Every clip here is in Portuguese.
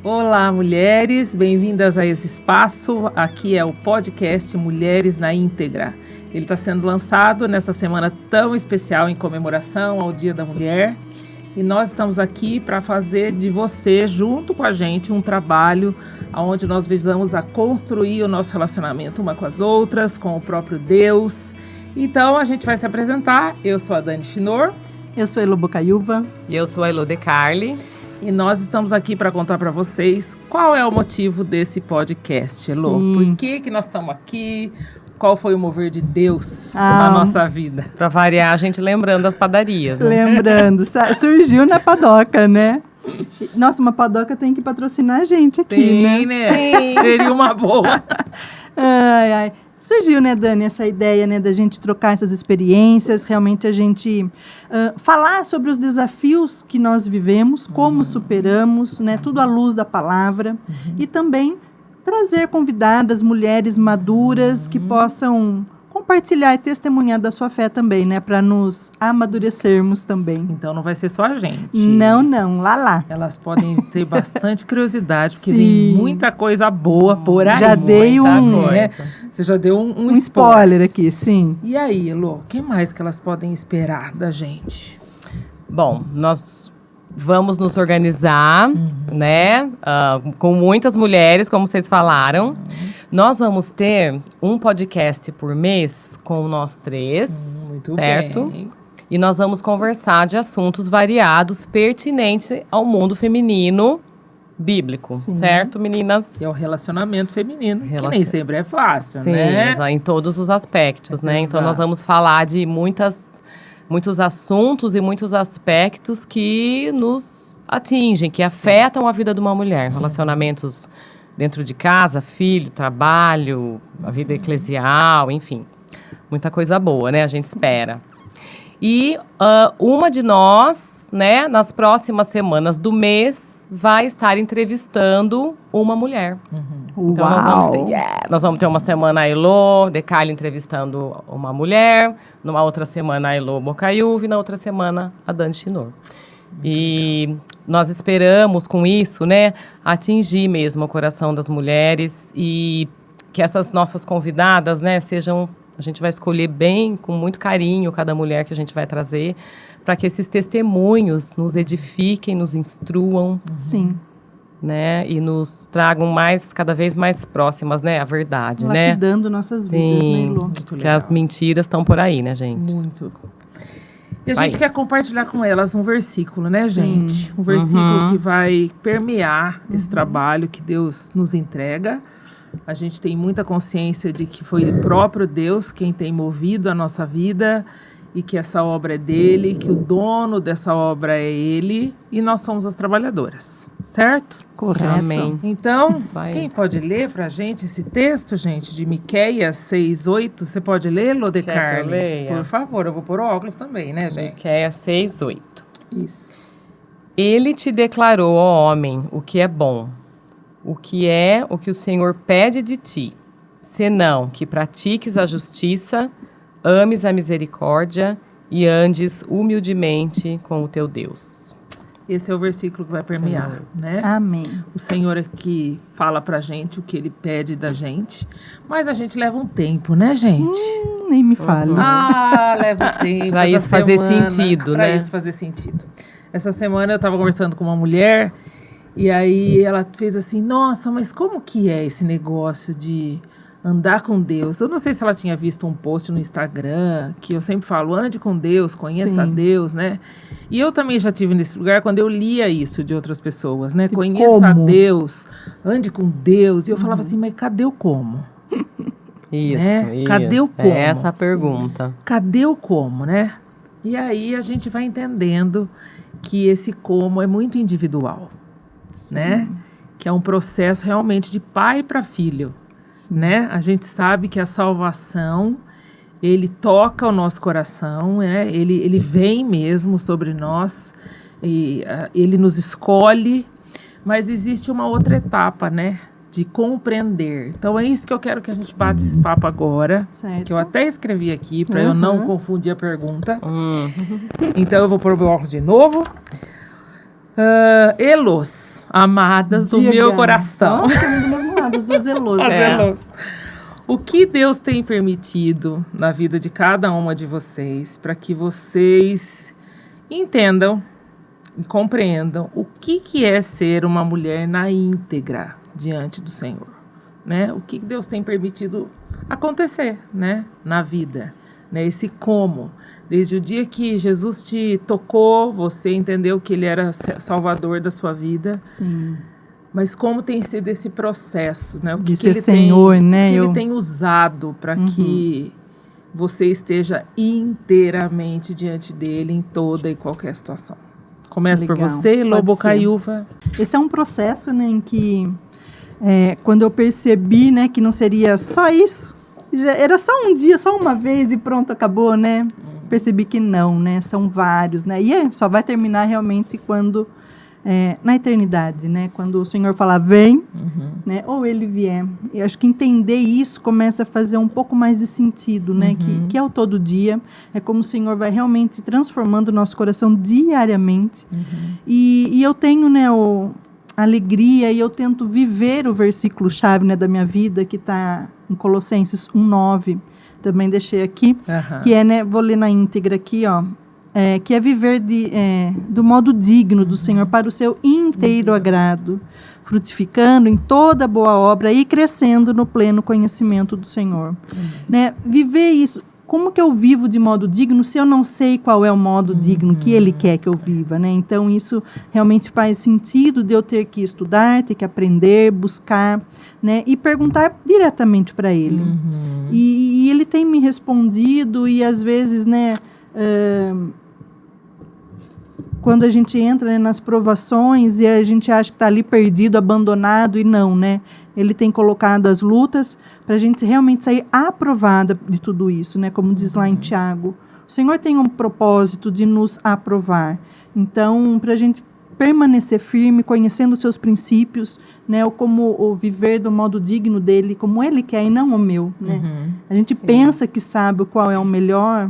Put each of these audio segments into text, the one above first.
Olá, mulheres, bem-vindas a esse espaço. Aqui é o podcast Mulheres na Íntegra. Ele está sendo lançado nessa semana tão especial em comemoração ao Dia da Mulher. E nós estamos aqui para fazer de você, junto com a gente, um trabalho onde nós visamos a construir o nosso relacionamento uma com as outras, com o próprio Deus. Então, a gente vai se apresentar. Eu sou a Dani Chinor. Eu sou a Elo Bocaiúva. E eu sou a Elo De Carli. E nós estamos aqui para contar para vocês qual é o motivo desse podcast, Elo. Por que nós estamos aqui? Qual foi o mover de Deus na nossa vida? Para variar, a gente lembrando as padarias, né? Lembrando, surgiu na padoca, né? Nossa, uma padoca tem que patrocinar a gente aqui, tem, né? Sim. Seria uma boa. Ai. Surgiu, né, Dani, essa ideia, né, da gente trocar essas experiências, realmente a gente falar sobre os desafios que nós vivemos, como superamos, né, tudo à luz da palavra, e também trazer convidadas, mulheres maduras que possam compartilhar e testemunhar da sua fé também, né, para nos amadurecermos também. Então não vai ser só a gente. Não, lá. Elas podem ter bastante curiosidade, porque vem muita coisa boa por aí. Já dei Você já deu um spoiler aqui, sim. E aí, Elô, o que mais que elas podem esperar da gente? Bom, nós vamos nos organizar, né, com muitas mulheres, como vocês falaram. Nós vamos ter um podcast por mês com nós três, muito certo? Bem. E nós vamos conversar de assuntos variados, pertinentes ao mundo feminino bíblico, certo, meninas? Que é o relacionamento feminino, que nem sempre é fácil, sim, né? Em todos os aspectos, né? Exato. Então, nós vamos falar de muitos assuntos e muitos aspectos que nos atingem, que afetam a vida de uma mulher. Relacionamentos dentro de casa, filho, trabalho, a vida eclesial, enfim. Muita coisa boa, né? A gente espera. E uma de nós, né, nas próximas semanas do mês, vai estar entrevistando uma mulher. Então, nós vamos ter uma semana a Elo De Carli entrevistando uma mulher, numa outra semana a Elo Bocaiúva e na outra semana a Dani Chinor. E nós esperamos com isso, né, atingir mesmo o coração das mulheres e que essas nossas convidadas, né, sejam... A gente vai escolher bem, com muito carinho, cada mulher que a gente vai trazer, para que esses testemunhos nos edifiquem, nos instruam. Sim. Né, e nos tragam cada vez mais próximas, né, a verdade, né? Lapidando nossas vidas, né, Elô? Que as mentiras estão por aí, né, gente? Muito. E a gente quer compartilhar com elas um versículo, né, gente? Um versículo que vai permear esse trabalho que Deus nos entrega. A gente tem muita consciência de que foi o próprio Deus quem tem movido a nossa vida e que essa obra é dele, que o dono dessa obra é ele e nós somos as trabalhadoras, certo? Correto. Amém. Então, quem pode ler pra gente esse texto, gente, de Miqueias 6:8? Você pode ler, Elo De Carli? Quer que eu leia? Por favor, eu vou pôr o óculos também, né, gente? Miqueias 6:8. Isso. Ele te declarou, ó homem, o que é bom, o que o Senhor pede de ti, senão que pratiques a justiça, ames a misericórdia e andes humildemente com o teu Deus. Esse é o versículo que vai permear, né? Amém. O Senhor é que fala pra gente o que Ele pede da gente, mas a gente leva um tempo, né, gente? Nem me fale. Leva tempo. Pra isso fazer sentido, pra né? isso fazer sentido. Essa semana eu tava conversando com uma mulher e aí ela fez assim, nossa, mas como que é esse negócio de andar com Deus? Eu não sei se ela tinha visto um post no Instagram, que eu sempre falo, ande com Deus, conheça a Deus, né? E eu também já estive nesse lugar quando eu lia isso de outras pessoas, né? Conheça a Deus, ande com Deus. E eu falava assim, mas cadê o como? Isso. Cadê o como? É essa a pergunta. Cadê o como, né? E aí a gente vai entendendo que esse como é muito individual, né? Que é um processo realmente de pai para filho. Né? A gente sabe que a salvação, ele toca o nosso coração, né? Ele vem mesmo sobre nós, e, ele nos escolhe, mas existe uma outra etapa, né? De compreender. Então é isso que eu quero que a gente bate esse papo agora, Certo. que eu até escrevi aqui para eu não confundir a pergunta. Então eu vou pôr o meu óculos de novo. Elos, amadas do Diga. meu coração. Nossa, do mesmo lado, as duas zelosas. Zeloso. O que Deus tem permitido na vida de cada uma de vocês para que vocês entendam e compreendam o que é ser uma mulher na íntegra diante do Senhor, né? O que Deus tem permitido acontecer, né, na vida, né? Esse como, desde o dia que Jesus te tocou, você entendeu que Ele era salvador da sua vida. Sim. Mas como tem sido esse processo, né? O De que ser Ele Senhor, tem, né? o que Eu- Ele tem usado para que você esteja inteiramente diante dele em toda e qualquer situação. Começa por Legal. você, Pode Lobo ser. Caiúva. Esse é um processo, né, em que quando eu percebi, né, que não seria só isso, era só um dia, só uma vez e pronto, acabou, né? Percebi que não, né? São vários, né? E só vai terminar realmente quando na eternidade, né? Quando o Senhor falar vem, né? Ou Ele vier. E acho que entender isso começa a fazer um pouco mais de sentido, né? Que é o todo dia. É como o Senhor vai realmente transformando o nosso coração diariamente. E eu tenho, né, a alegria e eu tento viver o versículo-chave, né, da minha vida, que está em Colossenses 1:9. Também deixei aqui. Que é, né, vou ler na íntegra aqui, ó. Que é viver do modo digno do Senhor para o seu inteiro agrado, frutificando em toda boa obra e crescendo no pleno conhecimento do Senhor. Né? Viver isso. Como que eu vivo de modo digno se eu não sei qual é o modo digno que Ele quer que eu viva, né? Então, isso realmente faz sentido de eu ter que estudar, ter que aprender, buscar, né? E perguntar diretamente para Ele. E Ele tem me respondido e, às vezes, né... quando a gente entra, né, nas provações e a gente acha que está ali perdido, abandonado, e não, né? Ele tem colocado as lutas para a gente realmente sair aprovada de tudo isso, né? Como diz lá em Tiago. O Senhor tem um propósito de nos aprovar. Então, para a gente permanecer firme, conhecendo os seus princípios, né? Ou como viver do modo digno dele, como ele quer e não o meu, né? A gente pensa que sabe qual é o melhor,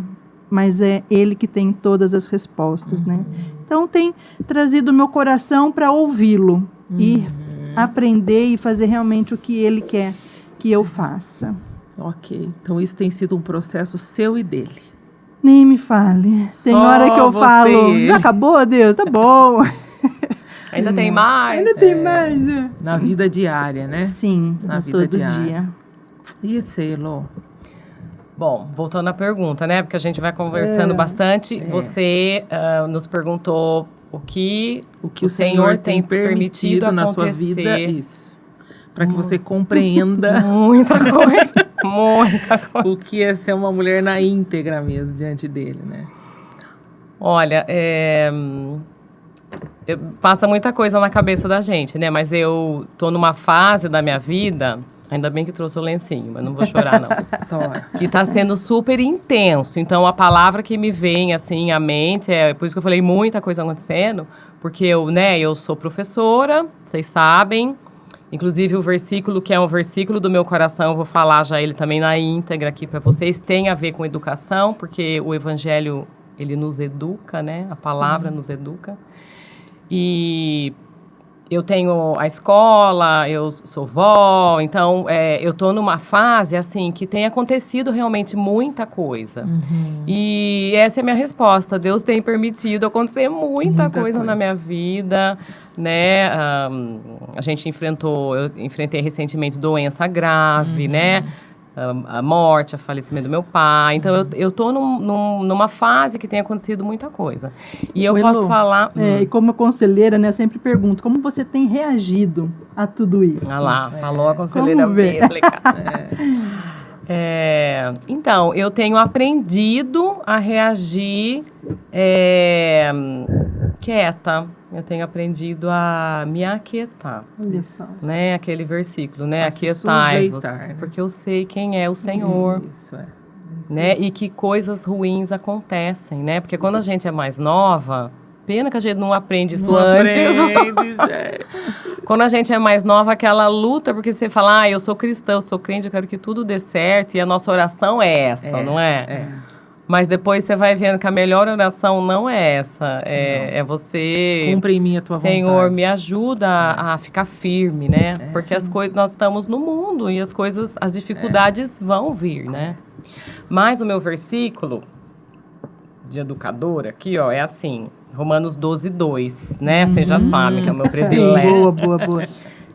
mas é Ele que tem todas as respostas, né? Então, tem trazido o meu coração para ouvi-lo e aprender e fazer realmente o que Ele quer que eu faça. Ok, então isso tem sido um processo seu e dele. Nem me fale. Tem Só hora que eu você falo, e ele. já acabou, Deus? Tá bom. Ainda tem mais? Ainda tem mais. Na vida diária, né? Sim, Na no vida todo diária. dia. E você, Lô? Bom, voltando à pergunta, né? Porque a gente vai conversando bastante. Você nos perguntou o que O Senhor tem permitido na sua vida, isso. Para que você compreenda Muita coisa, muita coisa. o que é ser uma mulher na íntegra mesmo diante dele, né? Olha, passa muita coisa na cabeça da gente, né? Mas eu tô numa fase da minha vida, ainda bem que trouxe o lencinho, mas não vou chorar, não. Que tá sendo super intenso. Então, a palavra que me vem, assim, à mente, por isso que eu falei muita coisa acontecendo, porque eu sou professora, vocês sabem. Inclusive, o versículo, que é um versículo do meu coração, eu vou falar já ele também na íntegra aqui para vocês, tem a ver com educação, porque o evangelho, ele nos educa, né? A palavra nos educa. E eu tenho a escola, eu sou vó, então eu tô numa fase, assim, que tem acontecido realmente muita coisa. E essa é a minha resposta. Deus tem permitido acontecer muita coisa na minha vida, né? A gente eu enfrentei recentemente doença grave, né? A morte, o falecimento do meu pai. Então, eu tô numa fase que tem acontecido muita coisa. E eu posso falar... E como conselheira, né, eu sempre pergunto, como você tem reagido a tudo isso? Ah lá, falou a conselheira bíblica. Então, eu tenho aprendido a reagir quieta. Eu tenho aprendido a me aquietar. Olha só. Né? Aquele versículo, né? A se Aquietai-vos, sujeitar, né? porque eu sei quem é o Senhor. Isso é. Né? E que coisas ruins acontecem, né? Porque quando a gente é mais nova, pena que a gente não aprende isso antes. Quando a gente é mais nova, aquela luta, porque você fala, eu sou cristã, eu sou crente, eu quero que tudo dê certo, e a nossa oração é essa, não é? Mas depois você vai vendo que a melhor oração não é essa. É você... Cumpre em mim a tua Senhor, vontade. me ajuda a ficar firme, né? Porque as coisas, nós estamos no mundo e as dificuldades vão vir, né? Mas o meu versículo de educadora aqui, ó, é assim, Romanos 12:2, né? Vocês já sabem que é o meu predileto. Boa.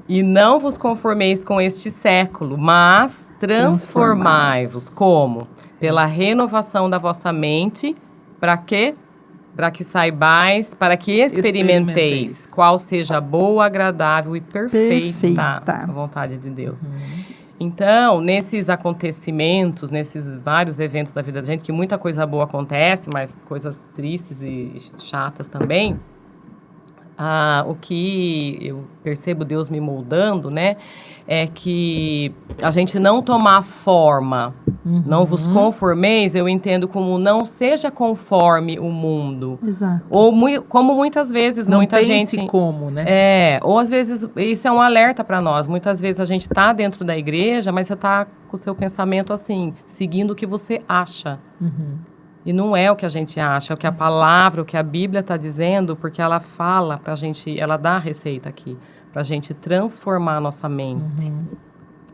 E não vos conformeis com este século, mas transformai-vos. Como? Pela renovação da vossa mente, para quê? Para que saibais, para que experimenteis qual seja a boa, agradável e perfeita a vontade de Deus. Então, nesses acontecimentos, nesses vários eventos da vida da gente, que muita coisa boa acontece, mas coisas tristes e chatas também, o que eu percebo Deus me moldando, né, é que a gente não tomar forma, não vos conformeis, eu entendo como não seja conforme o mundo. Exato. Ou como muitas vezes, Não muita pense gente... como, né? Ou às vezes, isso é um alerta para nós, muitas vezes a gente tá dentro da igreja, mas você tá com o seu pensamento assim, seguindo o que você acha. E não é o que a gente acha, é o que a palavra, o que a Bíblia está dizendo, porque ela fala pra gente, ela dá a receita aqui, pra gente transformar a nossa mente.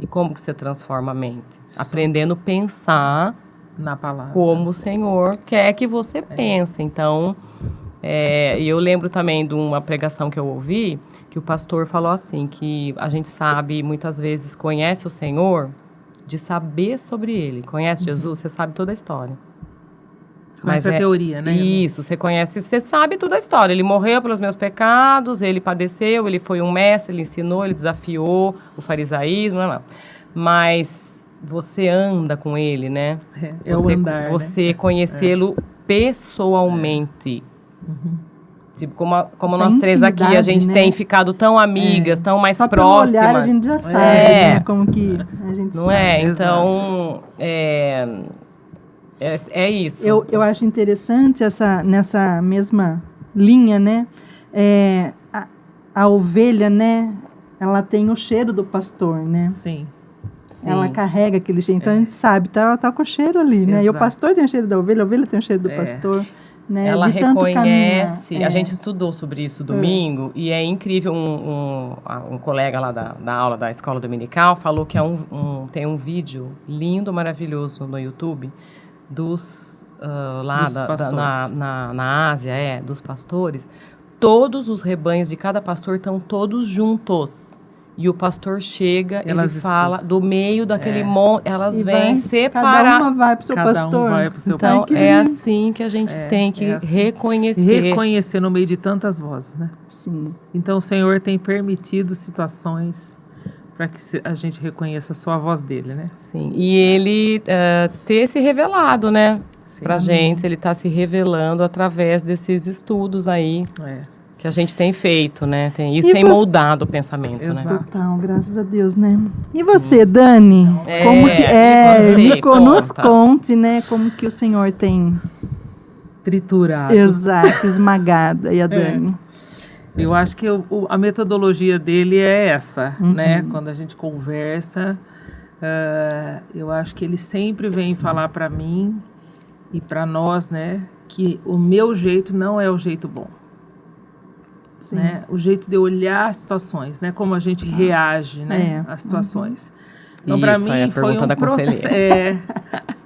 E como que você transforma a mente? Aprendendo a pensar Na palavra. como o Senhor quer que você pense. Então, e eu lembro também de uma pregação que eu ouvi, que o pastor falou assim, que a gente sabe, muitas vezes, conhece o Senhor de saber sobre Ele. Conhece Jesus, você sabe toda a história. Você conhece a teoria, né? Isso, você sabe toda a história. Ele morreu pelos meus pecados, ele padeceu, ele foi um mestre, ele ensinou, ele desafiou o farisaísmo, mas você anda com ele, né? O andar, você conhecê-lo pessoalmente. Tipo, como nós três aqui, a gente tem ficado tão amigas, tão mais só próximas. Só pelo olhar a gente já sabe, né? Como que a gente não sabe. é? Então, é isso. Eu acho interessante nessa mesma linha, né? A ovelha, né? Ela tem o cheiro do pastor, né? Sim. Ela carrega aquele cheiro. Então a gente sabe, tá com o cheiro ali, né? Exato. E o pastor tem o cheiro da ovelha, a ovelha tem o cheiro do pastor. Né? Ela de tanto reconhece. caminhar. A gente estudou sobre isso domingo e é incrível. Um colega lá da aula da escola dominical falou que tem um vídeo lindo, maravilhoso no YouTube dos na Ásia, dos pastores. Todos os rebanhos de cada pastor estão todos juntos. E o pastor chega, ele fala do meio daquele monte, elas vêm separar. Cada uma vai para o seu pastor. Vai pro seu então, pastor. é assim que a gente tem que reconhecer. Reconhecer no meio de tantas vozes, né? Sim. Então, o Senhor tem permitido situações para que a gente reconheça só a voz dele, né? Sim, e ele ter se revelado, né? Pra gente, ele tá se revelando através desses estudos aí. Que a gente tem feito, né? Isso tem moldado o pensamento, né? Total, graças a Deus, né? E você, Dani? Como que nos conte, né? Como que o Senhor tem triturado. Exato, esmagada. E a Dani? Eu acho que a metodologia dele é essa, né? Quando a gente conversa, eu acho que ele sempre vem falar para mim e para nós, né? Que o meu jeito não é o jeito bom. Né? O jeito de olhar as situações, né? Como a gente reage, né? Às situações. Então, para mim, foi um processo.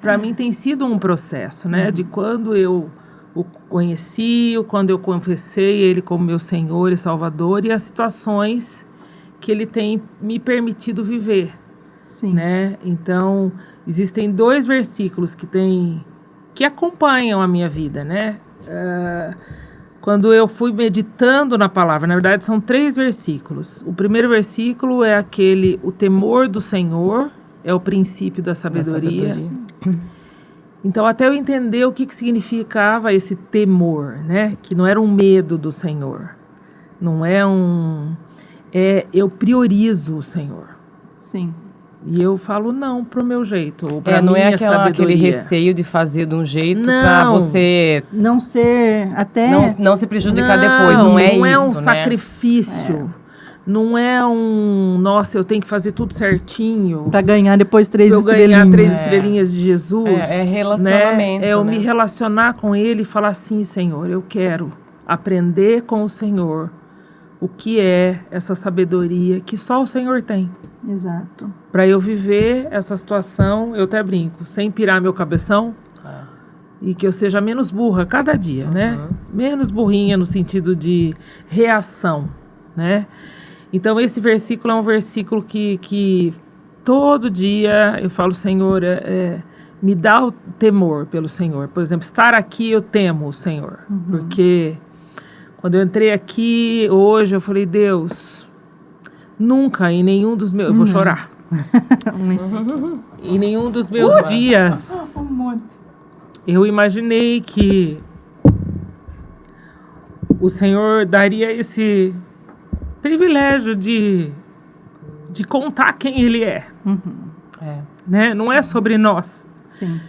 Para mim, tem sido um processo, né? De quando eu o conheci, quando eu confessei Ele como meu Senhor e Salvador, e as situações que Ele tem me permitido viver. Sim. Né? Então, existem 2 versículos que acompanham a minha vida, né? Quando eu fui meditando na palavra, na verdade são 3 versículos. O primeiro versículo é o temor do Senhor, é o princípio da sabedoria. Então, até eu entender o que significava esse temor, né? Que não era um medo do Senhor. Não é eu priorizo o Senhor. Sim. E eu falo não pro meu jeito, ou pra não minha é aquele receio de fazer de um jeito para você não ser até não se prejudicar depois, não é isso, não é um né? sacrifício. Não é nossa, eu tenho que fazer tudo certinho. Para ganhar depois 3 eu estrelinhas. ganhar 3 estrelinhas de Jesus. É relacionamento, né? É eu né? me relacionar com Ele e falar assim, Senhor, eu quero aprender com o Senhor o que é essa sabedoria que só o Senhor tem. Exato. Para eu viver essa situação, eu até brinco, sem pirar meu cabeção. E que eu seja menos burra cada dia, né? Menos burrinha no sentido de reação, né? Então, esse versículo é um versículo que todo dia eu falo, Senhor, me dá o temor pelo Senhor. Por exemplo, estar aqui eu temo o Senhor. Porque quando eu entrei aqui hoje, eu falei, Deus, nunca em nenhum dos meus... Eu vou chorar. Em nenhum dos meus dias... Um monte. Eu imaginei que o Senhor daria esse privilégio de contar quem Ele é. Né? Não é sobre nós. Sim.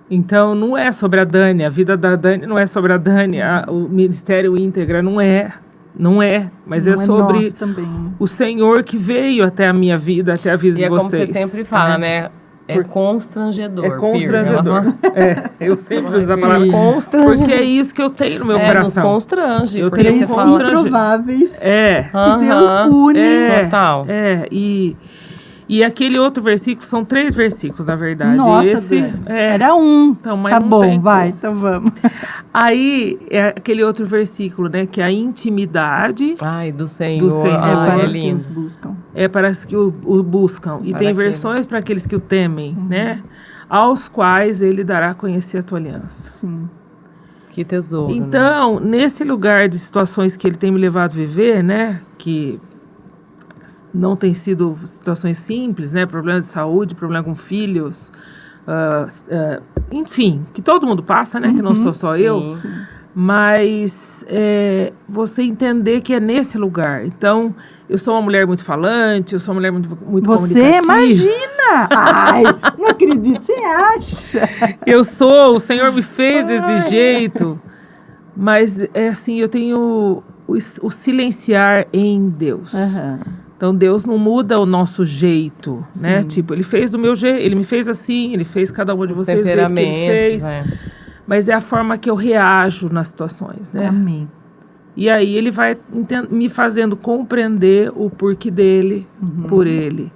Então, não é sobre a Dani. A vida da Dani não é sobre a Dani. O Ministério Íntegra não é. Não é. Mas Não é sobre nosso também. o Senhor que veio até a minha vida, até a vida E de é como vocês. você sempre fala, né? É constrangedor. É constrangedor. Eu sempre uso a palavra constrangedor. porque é isso que eu tenho no meu Nos coração. constrange. Eu porque tenho você Três fala... improváveis É. que Deus une. Total. E aquele outro versículo, são 3 versículos, na verdade. Nossa, esse Dani. é. Era um. Então, mas Tá não bom, tem vai, como. então vamos. Aí, é aquele outro versículo, né? Que é a intimidade Ai, do Senhor. Do Senhor. Ai, Para é os que os lindo. buscam. é para os que o buscam. E Para tem aquele. versões para aqueles que o temem, né? Aos quais ele dará a conhecer a tua aliança. Sim. Que tesouro, né? Então, nesse lugar de situações que ele tem me levado a viver, né? Que não tem sido situações simples, né? Problema de saúde, problema com filhos, enfim, que todo mundo passa, né? Que não sou só eu. Sim. Mas você entender que é nesse lugar. Então, eu sou uma mulher muito falante, eu sou uma mulher muito Você comunicativa. imagina! Ai, não acredito, você acha? Eu sou, o Senhor me fez desse jeito. Mas é assim, eu tenho o silenciar em Deus. Aham. Então Deus não muda o nosso jeito, né? Tipo, ele fez do meu jeito, ele me fez assim, ele fez cada um de Os vocês do jeito que ele fez. temperamentos, Mas é a forma que eu reajo nas situações, né? Amém. E aí ele vai me fazendo compreender o porquê dele, por ele.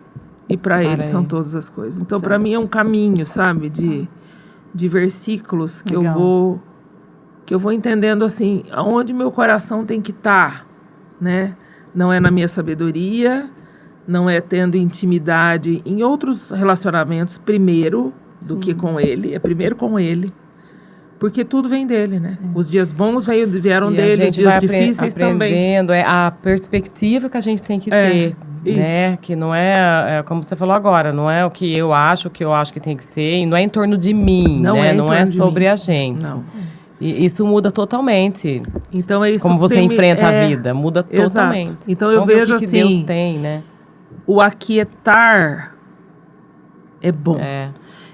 E para ele são todas as coisas. Então, para mim é um caminho, sabe? De versículos que Legal. eu vou entendendo assim, aonde meu coração tem que estar, né? Não é na minha sabedoria, não é tendo intimidade em outros relacionamentos primeiro do que com ele. É primeiro com ele. Porque tudo vem dele, né? Os dias bons vieram E a dele, os gente dias vai difíceis também. aprendendo, é a perspectiva que a gente tem que ter, né? isso. Que não é, como você falou agora, não é o que eu acho que tem que ser, e não é em torno de mim, Não né? é em Não torno é de sobre mim. a gente. Não. E isso muda totalmente. Então é isso Como que você tem enfrenta a vida, muda exato. totalmente. Então eu Vamos ver vejo o que assim, Deus tem, né? o aquietar é bom. É.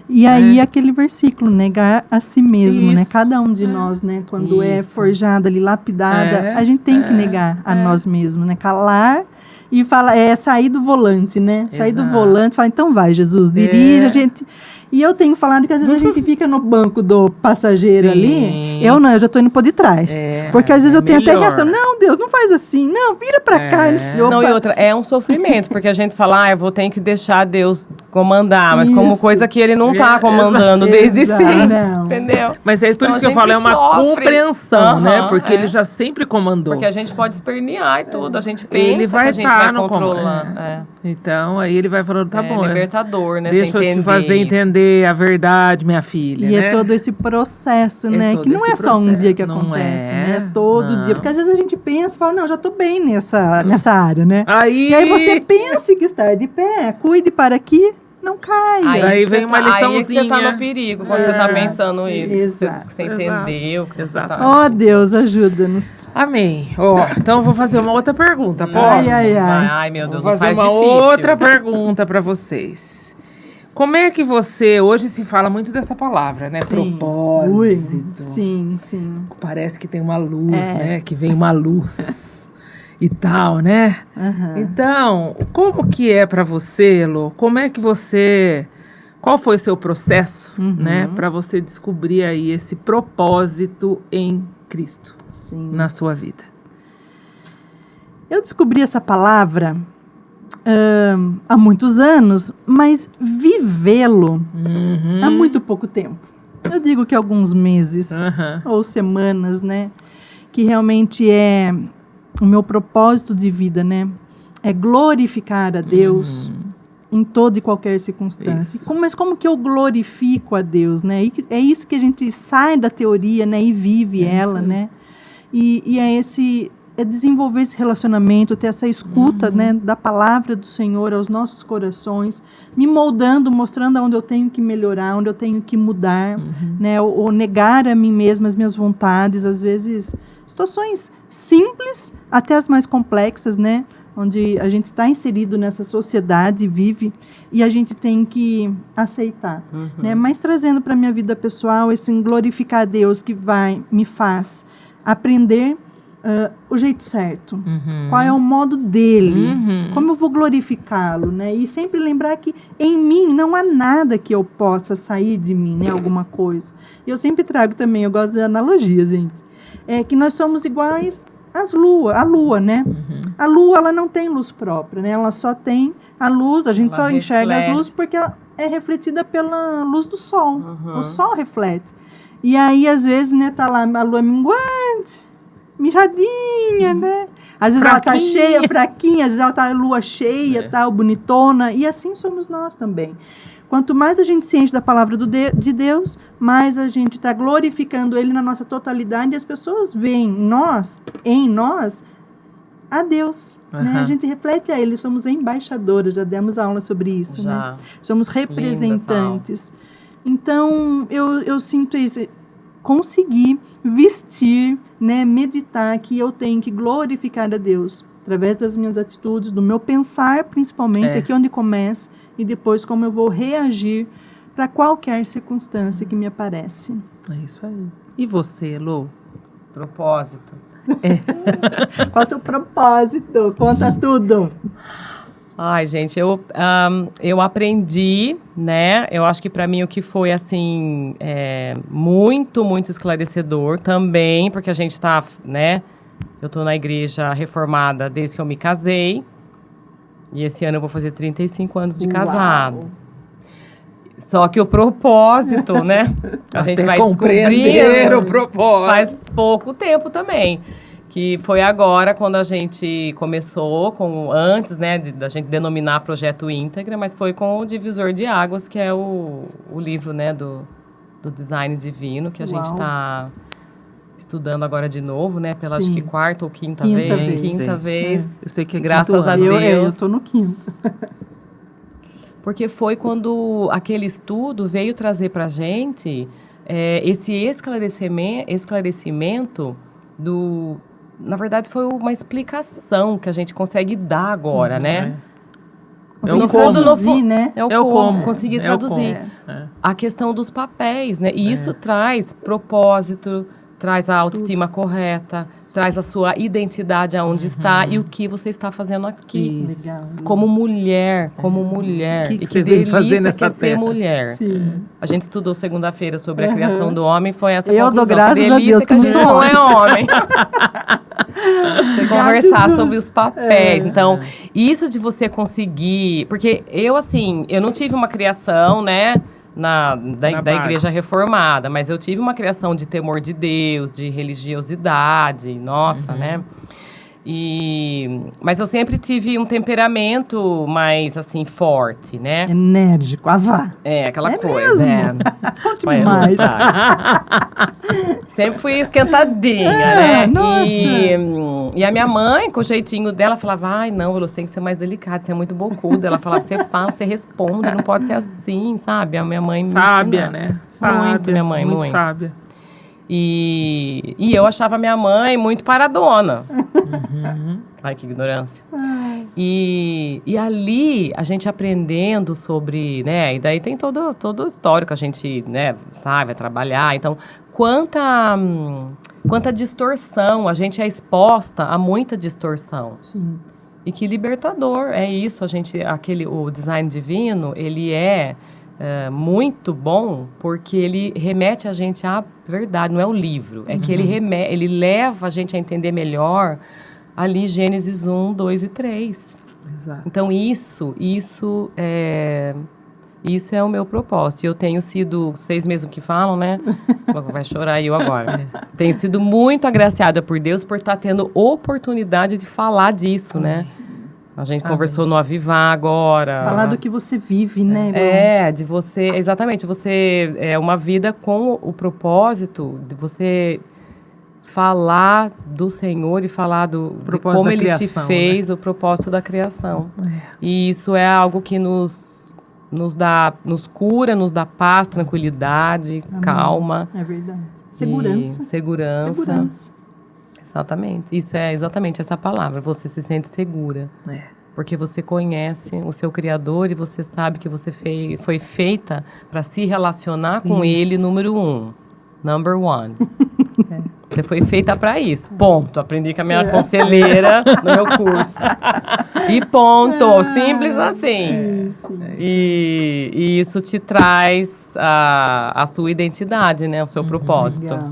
E aí, aquele versículo, negar a si mesmo, né? Isso. Cada um de nós, né? Quando é Isso. forjada ali, lapidada, É, a gente tem que negar a nós mesmos, né? Calar e falar, sair do volante, né? Sair do Exato. volante e falar, então vai, Jesus, dirige a gente. E eu tenho falado que às vezes a gente fica no banco do passageiro Sim. ali. Eu eu já tô indo por de trás. Porque às vezes eu tenho até melhor. reação. Não, Deus, não faz assim. Não, vira pra cá. Opa. Não, e outra, é um sofrimento, porque a gente fala, eu vou ter que deixar Deus comandar, mas como Isso. coisa que ele não tá É, comandando desde exato. sempre, Não. entendeu? Mas é por Então, isso a que eu gente falo, é uma sofre. compreensão, né? Aham, Porque é. ele já sempre comandou. Porque a gente pode espernear e tudo, a gente pensa Ele vai que a gente tá vai no controlar. comando. Então, aí ele vai falando, tá bom. libertador, né? Deixa você eu te fazer isso. entender a verdade, minha filha. E né? é todo esse processo, né? todo Que não é esse só um processo. dia que Não acontece, é, né? É todo não. dia. Porque às vezes a gente pensa e fala, não, já tô bem nessa área, né? Aí, E aí você pense que estar de pé, cuide para que não caia. Aí que vem você uma Aí que você tá liçãozinha. no perigo quando você tá pensando isso. Exato. Você entendeu. que você Exato. tá- Ó Deus, ajuda-nos. Amém. Ó, então eu vou fazer uma outra pergunta, posso? Ai, ai, ai. Ai, meu Deus, Vou não fazer faz uma difícil. outra pergunta para vocês. Como é que você... Hoje se fala muito dessa palavra, né? Ui, Propósito. sim, sim. Parece que tem uma luz, né? Que vem uma luz. e tal, né? Aham. Então, como que é para você, Lô? Como é que você... Qual foi o seu processo, né? Para você descobrir aí esse propósito em Cristo Sim. na sua vida? Eu descobri essa palavra há muitos anos, mas vivê-lo há muito pouco tempo. Eu digo que alguns meses ou semanas, né? Que realmente é o meu propósito de vida, né? É glorificar a Deus em toda e qualquer circunstância. Isso. Mas como que eu glorifico a Deus, né? É isso que a gente sai da teoria, né? E vive ela, né? E é desenvolver esse relacionamento, ter essa escuta, né, da palavra do Senhor aos nossos corações, me moldando, mostrando onde eu tenho que melhorar, onde eu tenho que mudar, né, ou negar a mim mesma as minhas vontades, às vezes situações simples até as mais complexas, né, onde a gente está inserido nessa sociedade, vive, e a gente tem que aceitar, né, mas trazendo para a minha vida pessoal esse glorificar a Deus que me faz aprender o jeito certo, qual é o modo dele, como eu vou glorificá-lo, né? E sempre lembrar que em mim não há nada que eu possa sair de mim, né? Alguma coisa. E eu sempre trago também, eu gosto de analogia, gente, que nós somos iguais à lua, né? A lua, ela não tem luz própria, né? Ela só tem a luz, a gente só enxerga as luzes porque ela é refletida pela luz do sol. O sol reflete. E aí, às vezes, né, tá lá a lua minguante, mirradinha, né? Às vezes ela tá cheia, fraquinha, às vezes ela tá lua cheia, tal, bonitona, e assim somos nós também. Quanto mais a gente se enche da palavra de Deus, mais a gente está glorificando Ele na nossa totalidade, e as pessoas veem em nós, a Deus. Né? A gente reflete a Ele, somos embaixadoras, já demos aula sobre isso, né? Somos representantes. Então, eu sinto isso, conseguir vestir, né, meditar que eu tenho que glorificar a Deus através das minhas atitudes, do meu pensar, principalmente, aqui onde começa, e depois como eu vou reagir para qualquer circunstância que me aparece. É isso aí. E você, Lô? Propósito. Qual é o seu propósito? Conta tudo. Ai, gente, eu aprendi, né? Eu acho que para mim o que foi, assim, muito, muito esclarecedor também, porque a gente tá, né? Eu tô na igreja reformada desde que eu me casei. E esse ano eu vou fazer 35 anos de casado. Uau. Só que o propósito, né? A gente vai compreender o propósito. Faz pouco tempo também. Que foi agora quando a gente começou, antes, né, da gente denominar Projeto Íntegra, mas foi com o Divisor de Águas, que é o livro, né, do design divino, que a gente está estudando agora de novo, né, pela acho que quarta ou quinta vez. Quinta vez. Eu sei que é graças a Deus. Eu estou no quinto. Porque foi quando aquele estudo veio trazer para a gente esse esclarecimento do... Na verdade, foi uma explicação que a gente consegue dar agora, né? No fundo, né? É o como. Conseguir traduzir. A questão dos papéis, né? E isso traz propósito, traz a autoestima correta, traz a sua identidade aonde está e o que você está fazendo aqui. Legal. Como mulher. Que você veio fazer nessa que é ser mulher. Sim. A gente estudou segunda-feira sobre a criação do homem, foi essa conclusão. Eu dou graças a Deus que a gente não é homem. Você conversar sobre os papéis. Então, isso de você conseguir... Porque eu não tive uma criação, né, da igreja reformada, mas eu tive uma criação de temor de Deus, de religiosidade, nossa, né? Mas eu sempre tive um temperamento mais, assim, forte, né? Enérgico, avá. Aquela coisa. Conte mais. Sempre fui esquentadinha, né? Nossa. E a minha mãe, com o jeitinho dela, falava, ai, não, você tem que ser mais delicada, você é muito bocuda. Ela falava, você fala, você responde, não pode ser assim, sabe? A minha mãe me sábia, ensina. Né? Muito, Sábia, minha mãe, muito. Sábia. E eu achava minha mãe muito paradona. Ai, que ignorância. E ali, a gente aprendendo sobre, né? E daí tem todo o histórico, a gente, né, sabe, vai trabalhar. Então, quanta distorção. A gente é exposta a muita distorção. Sim. E que libertador é isso. O design divino, ele é muito bom porque ele remete a gente à verdade, não é o livro. É que ele leva a gente a entender melhor ali Gênesis 1, 2 e 3. Exato. Então isso é o meu propósito. E eu tenho sido, vocês mesmo que falam, né? Vai chorar eu agora. Tenho sido muito agraciada por Deus por estar tendo oportunidade de falar disso, né? A gente conversou no Avivar agora. Falar do que você vive, né? De você... Exatamente. Você... É uma vida com o propósito de você falar do Senhor e falar de como Ele te fez, né? O propósito da criação. E isso é algo que nos cura, nos dá paz, tranquilidade, calma. É verdade. Segurança. Segurança. Exatamente. Isso é exatamente essa palavra. Você se sente segura. Porque você conhece o seu Criador e você sabe que você foi feita para se relacionar com Ele, número 1. Number 1. Você foi feita para isso. Ponto. Aprendi com a minha conselheira no meu curso. E ponto. Simples assim. Sim. E isso te traz a sua identidade, né? O seu propósito. Legal.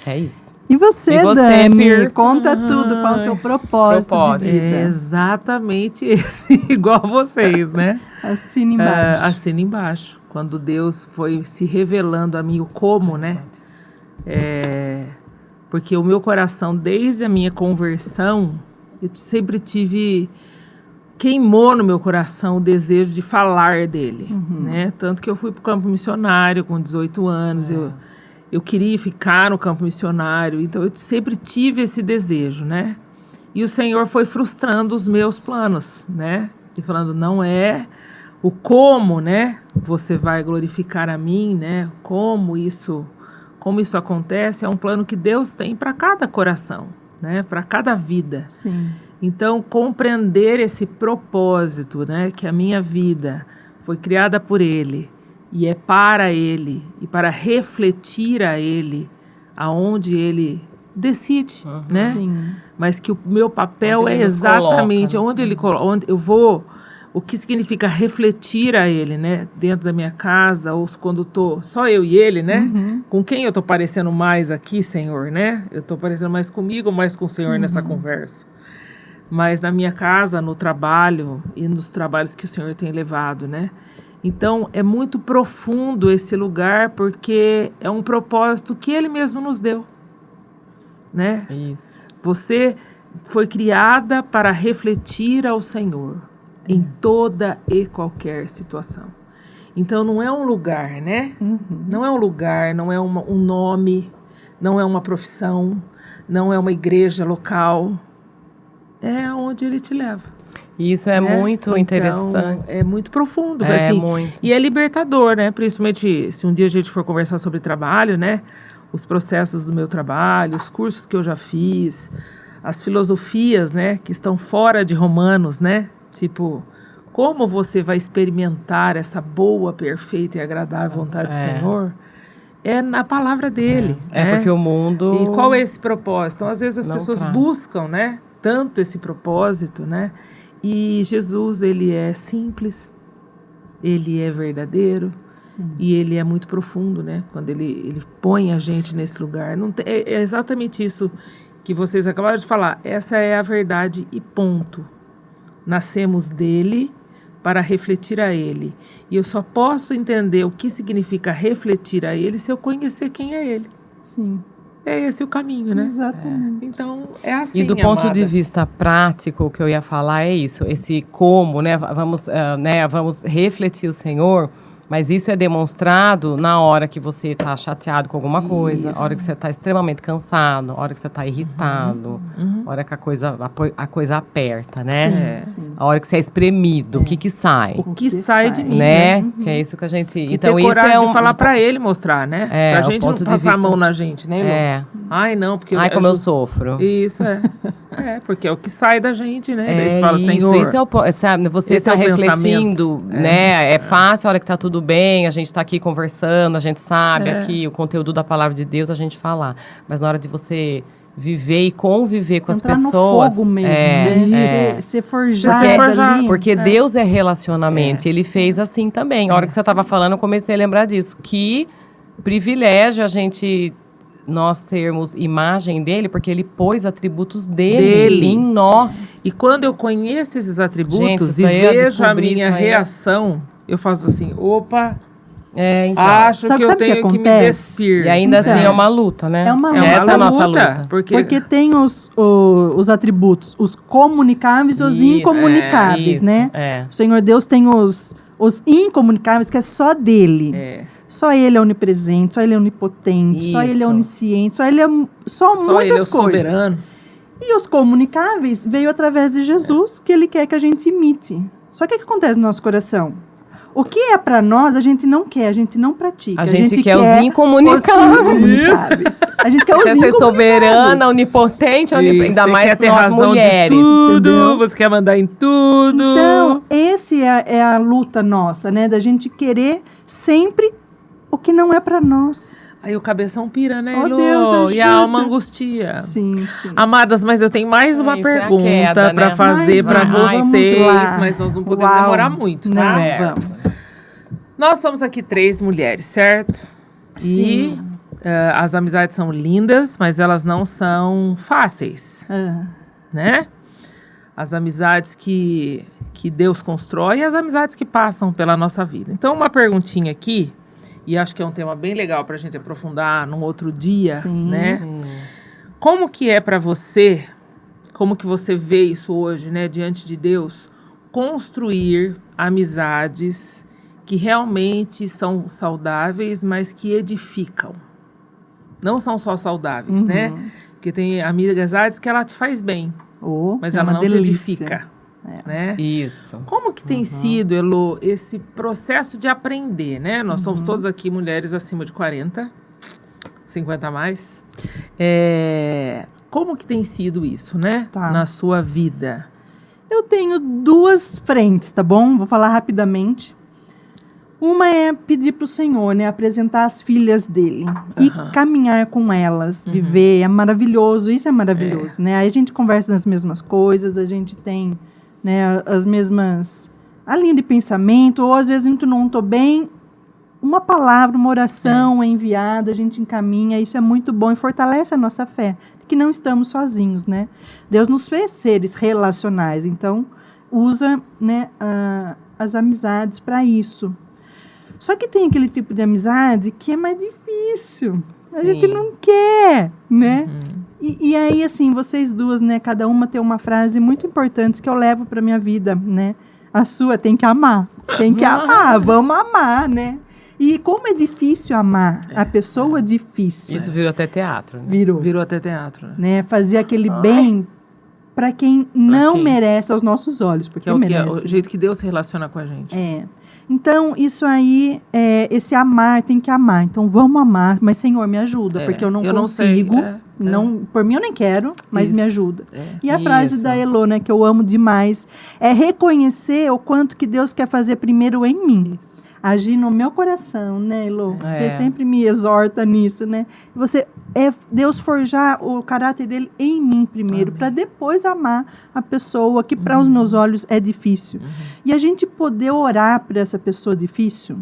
É isso. E você, Dani? Pir? Conta tudo. Qual é o seu propósito de vida? É exatamente esse, igual vocês, né? Assina embaixo. Assina embaixo. Quando Deus foi se revelando a mim o como, né? Porque o meu coração, desde a minha conversão, eu sempre queimou no meu coração o desejo de falar dele, né? Tanto que eu fui para o campo missionário com 18 anos, eu queria ficar no campo missionário, então eu sempre tive esse desejo, né? E o Senhor foi frustrando os meus planos, né? E falando, não é o como, né? Você vai glorificar a mim, né? Como isso acontece, é um plano que Deus tem para cada coração, né? Para cada vida. Sim. Então, compreender esse propósito, né? Que a minha vida foi criada por Ele e é para Ele e para refletir a Ele aonde Ele decide, né? Sim. Mas que o meu papel onde é exatamente onde Ele coloca, onde eu vou. O que significa refletir a Ele, né? Dentro da minha casa, ou quando estou só eu e Ele, né? Com quem eu estou parecendo mais aqui, Senhor, né? Eu estou parecendo mais comigo ou mais com o Senhor nessa conversa? Mas na minha casa, no trabalho e nos trabalhos que o Senhor tem levado, né? Então, é muito profundo esse lugar, porque é um propósito que Ele mesmo nos deu, né? Isso. Você foi criada para refletir ao Senhor em toda e qualquer situação. Então, não é um lugar, né? Não é um lugar, não é um nome, não é uma profissão, não é uma igreja local. É onde Ele te leva. E isso é muito interessante. É muito profundo. Assim, muito. E é libertador, né? Principalmente se um dia a gente for conversar sobre trabalho, né? Os processos do meu trabalho, os cursos que eu já fiz, as filosofias, né? Que estão fora de Romanos, né? Tipo, como você vai experimentar essa boa, perfeita e agradável vontade do Senhor? É na palavra dele. né? Porque o mundo... E qual é esse propósito? Então, às vezes as pessoas traz. buscam, né? Tanto esse propósito, né? E Jesus, ele é simples, ele é verdadeiro. Sim. E ele é muito profundo, né? Quando ele põe a gente nesse lugar. Não tem, é exatamente isso que vocês acabaram de falar. Essa é a verdade e ponto. Nascemos dele para refletir a ele. E eu só posso entender o que significa refletir a ele se eu conhecer quem é ele. Sim. É esse o caminho, né? Exatamente. Então, é assim, E do ponto de amadas. vista prático, o que eu ia falar é isso. Esse como, né? Vamos refletir o Senhor. Mas isso é demonstrado na hora que você está chateado com alguma coisa, na hora que você está extremamente cansado, na hora que você está irritado, na hora que a coisa aperta, né? Sim. A hora que você é espremido, o que sai? O que sai de mim, Né? Que é isso que a gente... E então, ter isso coragem é de falar pra ele, mostrar, né? Pra o gente não ponto de passar a vista- mão na gente, né, Elô? Ai, não, porque... Ai, como eu sofro. Isso, é. Porque é o que sai da gente, né? Daí você fala, Senhor... Isso é o, sabe, você esse está é o refletindo, pensamento. né? É fácil a hora que tá tudo bem, a gente tá aqui conversando, a gente sabe aqui o conteúdo da palavra de Deus, a gente falar. Mas na hora de você viver e conviver com Entrar as pessoas... no fogo mesmo, né? Ser forjado ali. Porque Deus é relacionamento, Ele fez assim também. A hora que você estava falando, eu comecei a lembrar disso. Que privilégio nós sermos imagem dele, porque ele pôs atributos dele em nós. E quando eu conheço esses atributos Gente, e vejo a descobri minha isso aí. reação, eu faço assim, opa, Então. acho Sabe que eu o que tenho que me acontece? despir. E ainda Então, assim é uma luta, né? é uma luta. Essa é a nossa luta. Porque tem os atributos, os comunicáveis e os Isso, incomunicáveis, isso, né? é. O Senhor Deus tem os incomunicáveis, que é só dele. Só ele é onipresente, só ele é onipotente, só ele é Isso. onisciente, só ele é só muitas ele é o coisas. soberano. E os comunicáveis veio através de Jesus, que ele quer que a gente imite. Só que o que acontece no nosso coração? O que é para nós, a gente não quer, a gente não pratica. A gente quer os incomunicáveis. A gente quer os Quer ser incomunicáveis. soberana, onipotente, ainda Você mais quer ter nós razão mulheres. de tudo, entendeu? você quer mandar em tudo. Então, esse é a luta nossa, né? Da gente querer sempre o que não é para nós. Aí o cabeção pira, né, Oh, Elô? Deus, E a ajuda. alma angustia. Sim, sim. Amadas, mas eu tenho mais uma Isso é a pergunta queda, pra né? fazer Mais pra uma. Vamos vocês, lá. mas nós não podemos Uau. demorar muito, tá? Não, Certo. vamos. Nós somos aqui 3 mulheres, certo? Sim. E as amizades são lindas, mas elas não são fáceis, Ah, né? As amizades que Deus constrói e as amizades que passam pela nossa vida. Então, uma perguntinha aqui, e acho que é um tema bem legal pra gente aprofundar num outro dia, Sim. né? Como que é pra você, como que você vê isso hoje, né, diante de Deus, construir amizades que realmente são saudáveis, mas que edificam? Não são só saudáveis, né? Porque tem amizades que ela te faz bem, mas é ela uma não te delícia. edifica, né? Isso. Como que tem sido, Elô, esse processo de aprender, né? Nós somos todos aqui mulheres acima de 40, 50 a mais. Como que tem sido isso, né? Tá. Na sua vida? Eu tenho 2 frentes, tá bom? Vou falar rapidamente. Uma é pedir para o Senhor, né? Apresentar as filhas dele. E caminhar com elas, viver. É maravilhoso, isso é maravilhoso, né? Aí a gente conversa nas mesmas coisas, a gente tem, né, as mesmas... A linha de pensamento, ou às vezes eu não estou bem, uma palavra, uma oração é enviada, a gente encaminha, isso é muito bom e fortalece a nossa fé, que não estamos sozinhos, né? Deus nos fez seres relacionais, então usa, né, as amizades para isso. Só que tem aquele tipo de amizade que é mais difícil. A gente não quer, né? E aí, assim, vocês duas, né? Cada uma tem uma frase muito importante que eu levo para minha vida, né? A sua tem que amar. Tem que amar, vamos amar, né? E como é difícil amar a pessoa difícil. Isso virou até teatro, né? Virou até teatro, Né? Fazer aquele bem para quem não merece aos nossos olhos, porque que é merece. o jeito que Deus se relaciona com a gente. Então, isso aí, esse amar, tem que amar. Então, vamos amar, mas Senhor, me ajuda, porque eu não consigo. Não, por mim, eu nem quero, mas me ajuda. E a frase da Elô, né, que eu amo demais, é reconhecer o quanto que Deus quer fazer primeiro em mim. Isso. Agir no meu coração, né, Elô? Você sempre me exorta nisso, né? Deus forjar o caráter dele em mim primeiro, para depois amar a pessoa que para os meus olhos é difícil. E a gente poder orar para essa pessoa difícil,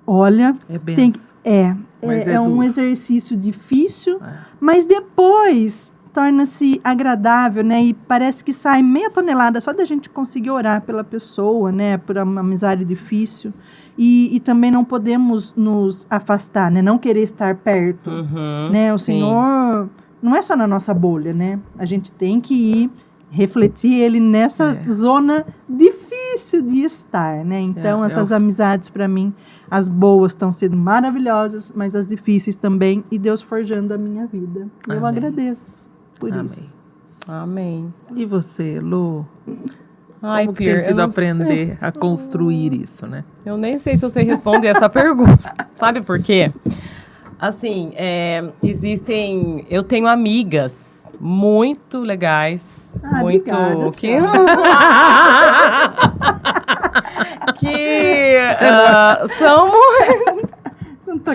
olha, é um exercício difícil, mas depois torna-se agradável, né? E parece que sai meia tonelada só da gente conseguir orar pela pessoa, né? Por uma amizade difícil. E também não podemos nos afastar, né? Não querer estar perto, né? O Senhor não é só na nossa bolha, né? A gente tem que ir refletir ele nessa zona difícil de estar, né? Então, essas amizades, para mim, as boas estão sendo maravilhosas, mas as difíceis também, e Deus forjando a minha vida. Eu agradeço por isso. Amém. E você, Lu? Ai, Como que tem sido aprender a construir isso, né? Eu nem sei se eu sei responder essa pergunta. Sabe por quê? Assim, eu tenho amigas muito legais, muito obrigada, que são Não tô...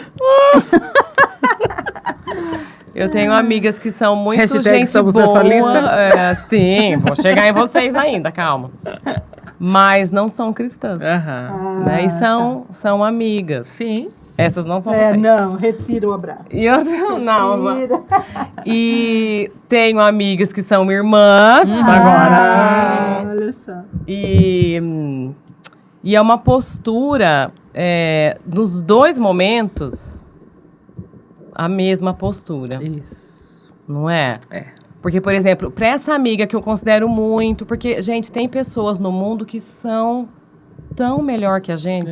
Eu tenho amigas que são muito Hashtag gente somos boa. dessa lista. Sim, vou chegar em vocês ainda, calma. Mas não são cristãs, Aham. né? E são amigas. Sim. Essas não são vocês. não, retira o abraço. E eu não. Retira. E tenho amigas que são irmãs agora. Olha só. E é uma postura, nos dois momentos, a mesma postura, Isso. não é? É. Porque, por exemplo, para essa amiga que eu considero muito, porque, gente, tem pessoas no mundo que são tão melhor que a gente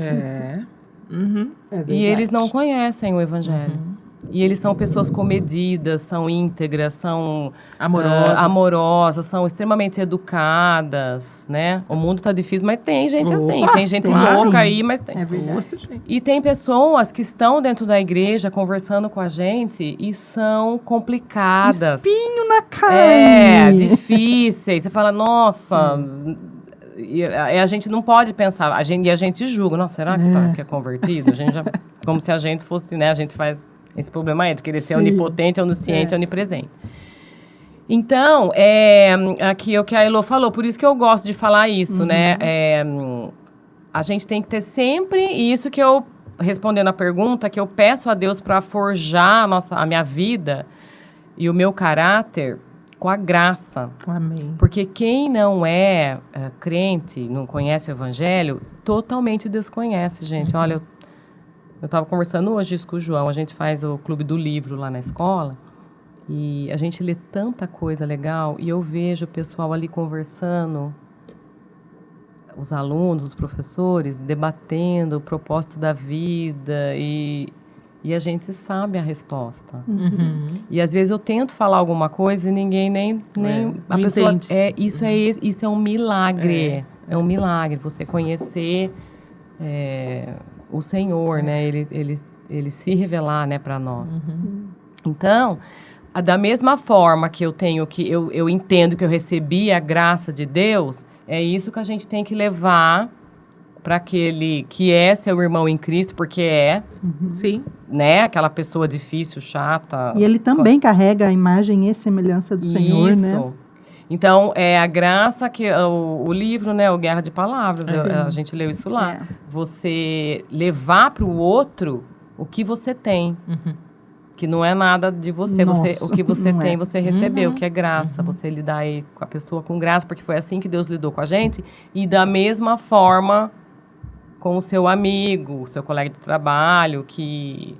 Uhum. e eles não conhecem o evangelho. E eles são pessoas comedidas, são íntegras, são amorosas, são extremamente educadas, né? O mundo tá difícil, mas tem gente assim. Tem gente tem louca sim. aí, mas tem. É verdade. Nossa, tem. E tem pessoas que estão dentro da igreja conversando com a gente e são complicadas. Espinho na carne. Difíceis. Você fala, nossa... E a gente não pode pensar, a gente julga, nossa, será que é convertido? A gente já, como se a gente fosse, né? A gente faz esse problema aí, de querer ser Sim. onipotente, onisciente, onipresente. Então, aqui é o que a Elô falou, por isso que eu gosto de falar isso, né? A gente tem que ter sempre isso que eu, respondendo a pergunta, que eu peço a Deus para forjar a minha vida e o meu caráter com a graça. Amém. Porque quem não é crente, não conhece o evangelho, totalmente desconhece, gente. Olha, eu estava conversando hoje isso com o João, a gente faz o clube do livro lá na escola, e a gente lê tanta coisa legal, e eu vejo o pessoal ali conversando, os alunos, os professores, debatendo o propósito da vida, e a gente sabe a resposta. Uhum. E às vezes eu tento falar alguma coisa e ninguém nem a não pessoa entende. Isso é um milagre. É um milagre você conhecer o Senhor, né? Ele se revelar, né, para nós. Então, da mesma forma que eu entendo que eu recebi a graça de Deus, é isso que a gente tem que levar para aquele que é seu irmão em Cristo, porque Sim. né? Aquela pessoa difícil, chata. E ele também carrega a imagem e semelhança do Senhor, né? Então, é a graça que o livro, né? O Guerra de Palavras, a gente leu isso lá. Você levar para o outro o que você tem. Que não é nada de você. Nossa, o que você não tem, é. você recebeu, que é graça. Você lidar aí com a pessoa com graça, porque foi assim que Deus lidou com a gente. E da mesma forma com o seu amigo, o seu colega de trabalho, que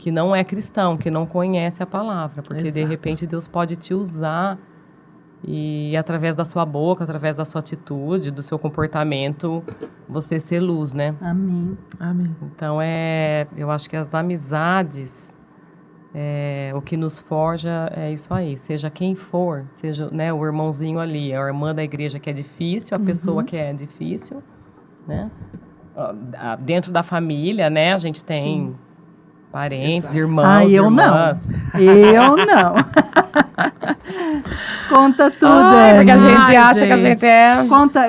não é cristão, que não conhece a palavra. Porque, de repente, Deus pode te usar e, através da sua boca, através da sua atitude, do seu comportamento, você ser luz, né? Amém. Amém. Então, eu acho que as amizades, o que nos forja é isso aí. Seja quem for, seja, né, o irmãozinho ali, a irmã da igreja que é difícil, a pessoa que é difícil, né? Dentro da família, né? A gente tem parentes, irmãos, eu irmãs. Eu não. Conta tudo, Porque a Dani. gente acha que a gente é...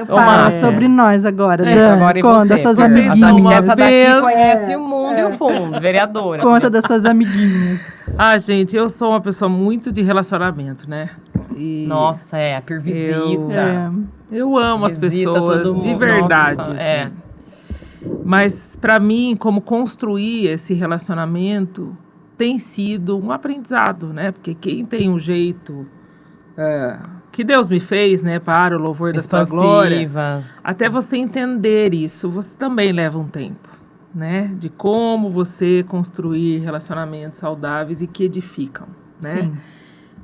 Fala sobre nós agora, Dani. Agora e Conta você. das suas Vocês amiguinhas. essa daqui Deus. conhece o mundo e o fundo, vereadora. Conta das suas amiguinhas. Gente, eu sou uma pessoa muito de relacionamento, né? E Nossa, por visita. eu amo as Visita pessoas todo de mundo. verdade. Nossa, assim. Mas, para mim, como construir esse relacionamento tem sido um aprendizado, né? Porque quem tem um jeito que Deus me fez, né? Para o louvor da sua glória. Expansiva. Até você entender isso, você também leva um tempo, né? De como você construir relacionamentos saudáveis e que edificam, né? Sim.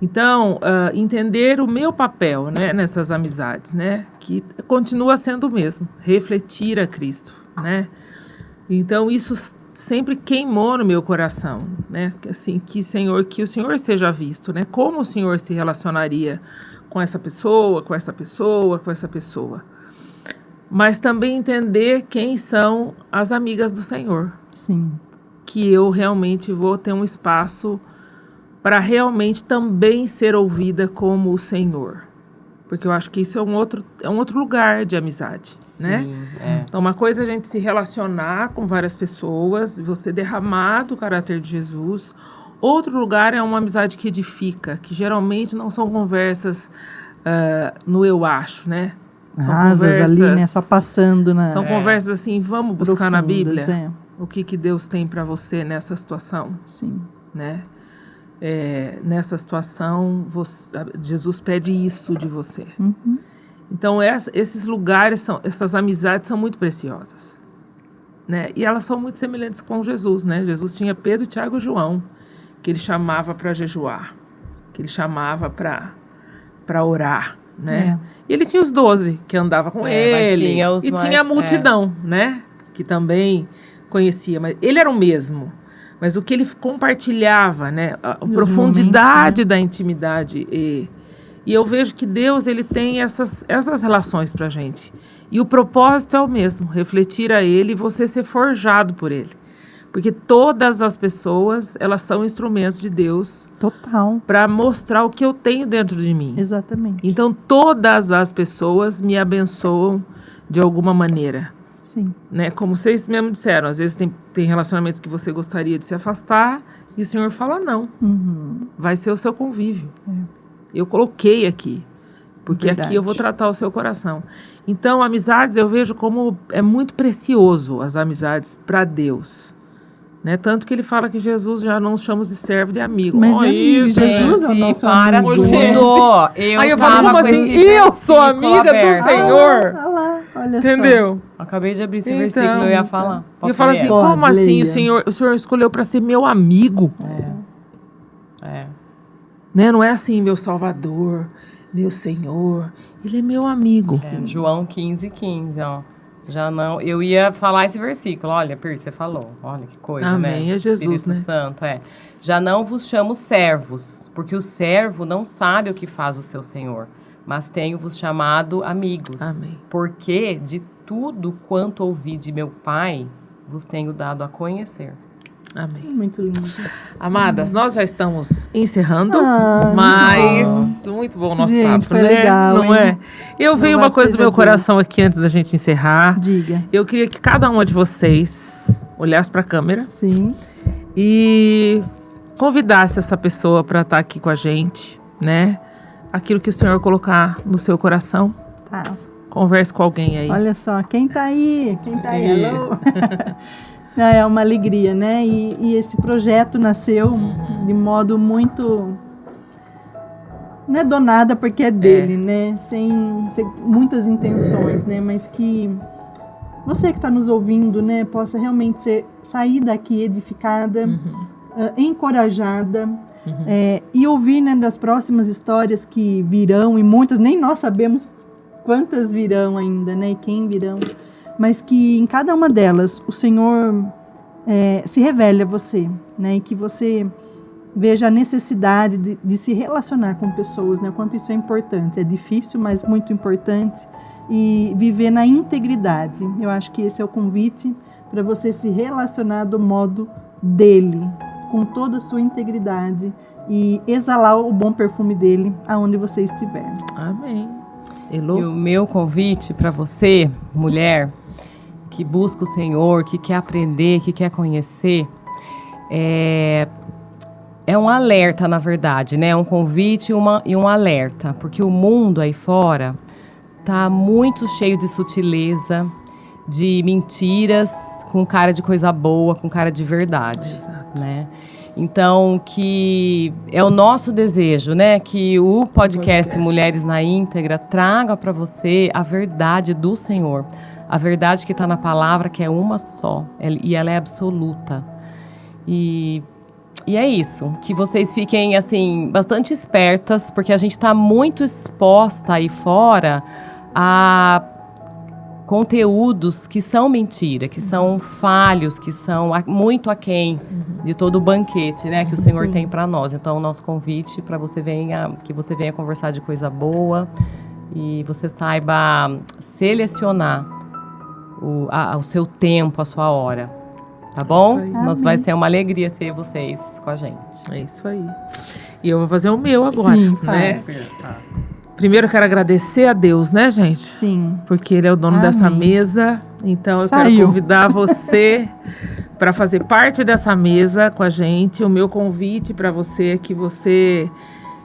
Então, entender o meu papel, né, nessas amizades, né, que continua sendo o mesmo, refletir a Cristo, né? Então, isso sempre queimou no meu coração, né? Assim, que o Senhor seja visto, né? Como o Senhor se relacionaria com essa pessoa, com essa pessoa, com essa pessoa. Mas também entender quem são as amigas do Senhor. Sim. Que eu realmente vou ter um espaço para realmente também ser ouvida como o Senhor. Porque eu acho que isso é um outro lugar de amizade, né? É. Então, uma coisa é a gente se relacionar com várias pessoas, você derramar do caráter de Jesus. Outro lugar é uma amizade que edifica, que geralmente não são conversas no eu acho, né? São Rasas ali, né? Só passando na... São conversas assim, vamos buscar na Bíblia profundas, o que Deus tem para você nessa situação, Sim. né? Nessa situação, Jesus pede isso de você. Uhum. Então, esses lugares, essas amizades são muito preciosas, né? E elas são muito semelhantes com Jesus, né? Jesus tinha Pedro, Tiago e João, que ele chamava para jejuar, que ele chamava para orar, né? E ele tinha os 12 que andava com ele, e tinha a multidão, né? Que também conhecia, mas ele era o mesmo. Mas o que ele compartilhava, né? A profundidade da intimidade. E eu vejo que Deus, ele tem essas relações pra gente. E o propósito é o mesmo, refletir a ele e você ser forjado por ele. Porque todas as pessoas, elas são instrumentos de Deus. Total. Para mostrar o que eu tenho dentro de mim. Exatamente. Então, todas as pessoas me abençoam de alguma maneira. Sim. Né? Como vocês mesmo disseram, às vezes tem relacionamentos que você gostaria de se afastar e o Senhor fala não. Uhum. Vai ser o seu convívio. Eu coloquei aqui, porque Verdade. aqui eu vou tratar o seu coração. Então, amizades eu vejo como é muito precioso as amizades para Deus. Né? Tanto que ele fala que Jesus já não chama de servo, de amigo. Mas de amigo, isso, Jesus é o nosso para amigo. tudo. Aí eu falo, como assim? Eu sou amiga do Senhor? Ah lá, olha Entendeu? Acabei de abrir esse Então, versículo, eu ia falar. E eu falo assim, Pode, como assim leia. o senhor escolheu para ser meu amigo? Né? Não é assim, meu Salvador, meu Senhor. Ele é meu amigo. João 15:15, ó. Já não, eu ia falar esse versículo, olha, Pir, você falou, olha que coisa, né? Amém, é Jesus, Espírito né? Santo, Já não vos chamo servos, porque o servo não sabe o que faz o seu senhor, mas tenho-vos chamado amigos. Amém. Porque de tudo quanto ouvi de meu Pai, vos tenho dado a conhecer. Amém. Muito lindo. Amadas, nós já estamos encerrando, Ah, mas muito bom o nosso Gente, papo, foi né? legal, Não hein? é? Eu veio uma Louvado coisa do seja meu coração Deus. aqui antes da gente encerrar. Diga. Eu queria que cada uma de vocês olhasse para a câmera Sim. e convidasse essa pessoa para estar aqui com a gente, né? Aquilo que o Senhor colocar no seu coração. Tá. Converse com alguém aí. Olha só, quem tá aí? Quem tá aí? Aí. Alô? É uma alegria, né? E esse projeto nasceu de modo muito... Não é do nada porque é dele, né? Sem muitas intenções, né? Mas que você que está nos ouvindo, né? Possa realmente sair daqui edificada, encorajada, e ouvir, né, das próximas histórias que virão, e muitas, nem nós sabemos quantas virão ainda, né? E quem virão. Mas que em cada uma delas o Senhor se revele a você, né? E que você veja a necessidade de se relacionar com pessoas, né? O quanto isso é importante. É difícil, mas muito importante. E viver na integridade. Eu acho que esse é o convite para você se relacionar do modo dele, com toda a sua integridade, e exalar o bom perfume dele aonde você estiver. Amém. E o meu convite para você, mulher, que busca o Senhor, que quer aprender, que quer conhecer, é um alerta, na verdade, né? É um convite e um alerta, porque o mundo aí fora tá muito cheio de sutileza, de mentiras, com cara de coisa boa, com cara de verdade. Exato. Né? Então, que é o nosso desejo, né? Que o podcast Mulheres na Íntegra traga para você a verdade do Senhor. A verdade que está na palavra, que é uma só. E ela é absoluta. E é isso. Que vocês fiquem, assim, bastante espertas, porque a gente está muito exposta aí fora a conteúdos que são mentira, que são falhos, que são muito aquém de todo o banquete, né, que o Senhor tem para nós. Então, o nosso convite para que você venha conversar de coisa boa e você saiba selecionar o seu tempo, a sua hora, Tá bom? Isso aí. Nós vai Amém. ser uma alegria ter vocês com a gente. É isso aí. E eu vou fazer o meu agora, Sim, né? faz. Primeiro eu quero agradecer a Deus, né, gente? Sim. Porque Ele é o dono Amém. dessa mesa. Então eu quero Saiu. convidar você para fazer parte dessa mesa com a gente. O meu convite para você é que você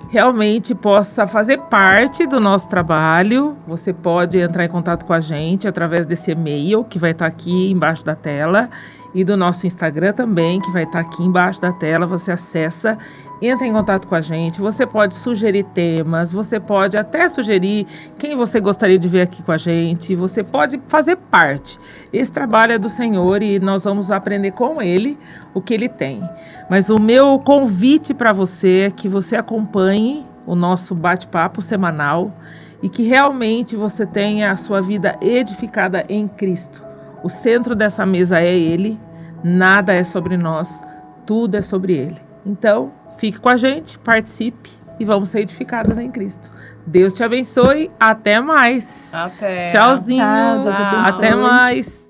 realmente possa fazer parte do nosso trabalho. Você pode entrar em contato com a gente através desse e-mail que vai estar aqui embaixo da tela e do nosso Instagram também, que vai estar aqui embaixo da tela. Você acessa, entra em contato com a gente. Você pode sugerir temas, você pode até sugerir quem você gostaria de ver aqui com a gente. Você pode fazer parte. Esse trabalho é do Senhor e nós vamos aprender com Ele o que Ele tem. Mas o meu convite para você é que você acompanhe o nosso bate-papo semanal e que realmente você tenha a sua vida edificada em Cristo. O centro dessa mesa é Ele, nada é sobre nós, tudo é sobre Ele. Então, fique com a gente, participe e vamos ser edificadas em Cristo. Deus te abençoe, até mais. Até. Tchauzinho, Tchau, Deus abençoe. até mais.